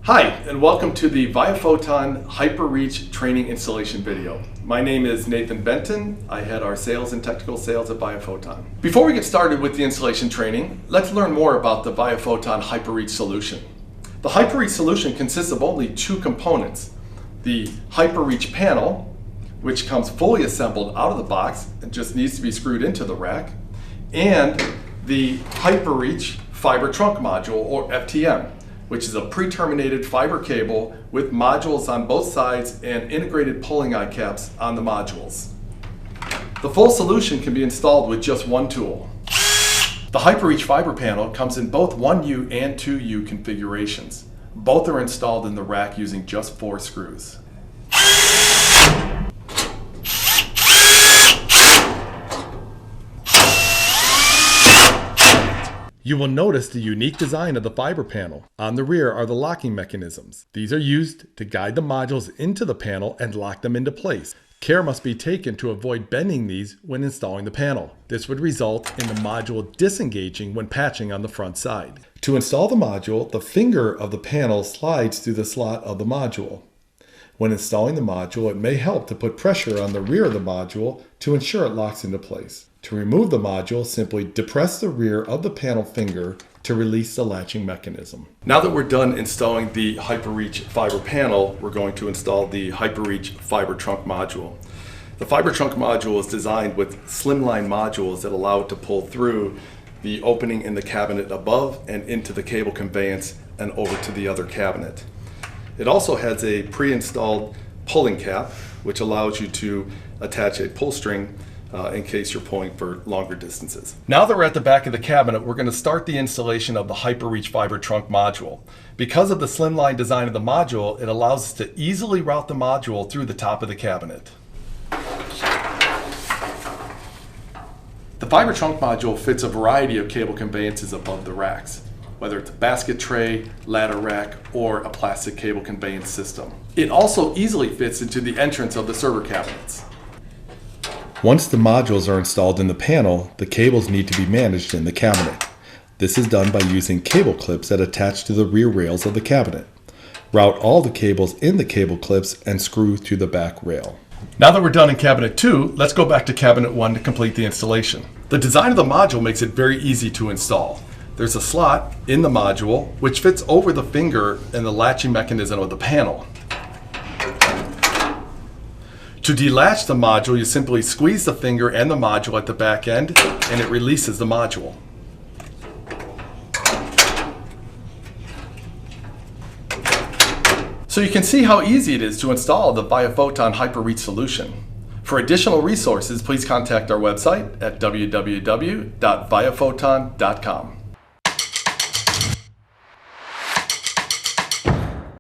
Hi, and welcome to the viaPhoton HyperReach training installation video. My name is Nathan Benton. I head our sales and technical sales at viaPhoton. Before we get started with the installation training, let's learn more about the viaPhoton HyperReach solution. The HyperReach solution consists of only two components: the HyperReach panel, which comes fully assembled out of the box and just needs to be screwed into the rack, and the HyperReach fiber trunk module, or FTM, which is a pre-terminated fiber cable with modules on both sides and integrated pulling eye caps on the modules. The full solution can be installed with just one tool. The HyperReach fiber panel comes in both 1U and 2U configurations. Both are installed in the rack using just 4 screws. You will notice the unique design of the fiber panel. On the rear are the locking mechanisms. These are used to guide the modules into the panel and lock them into place. Care must be taken to avoid bending these when installing the panel. This would result in the module disengaging when patching on the front side. To install the module, the finger of the panel slides through the slot of the module. When installing the module, it may help to put pressure on the rear of the module to ensure it locks into place. To remove the module, simply depress the rear of the panel finger to release the latching mechanism. Now that we're done installing the HyperReach fiber panel, we're going to install the HyperReach fiber trunk module. The fiber trunk module is designed with slimline modules that allow it to pull through the opening in the cabinet above and into the cable conveyance and over to the other cabinet. It also has a pre-installed pulling cap, which allows you to attach a pull string in case you're pulling for longer distances. Now that we're at the back of the cabinet, we're going to start the installation of the HyperReach fiber trunk module. Because of the slimline design of the module, it allows us to easily route the module through the top of the cabinet. The fiber trunk module fits a variety of cable conveyances above the racks, whether it's a basket tray, ladder rack, or a plastic cable conveyance system. It also easily fits into the entrance of the server cabinets. Once the modules are installed in the panel, the cables need to be managed in the cabinet. This is done by using cable clips that attach to the rear rails of the cabinet. Route all the cables in the cable clips and screw to the back rail. Now that we're done in cabinet 2, let's go back to cabinet 1 to complete the installation. The design of the module makes it very easy to install. There's a slot in the module which fits over the finger and the latching mechanism of the panel. To delatch the module, you simply squeeze the finger and the module at the back end, and it releases the module. So you can see how easy it is to install the viaPhoton HyperReach solution. For additional resources, please contact our website at www.viaphoton.com.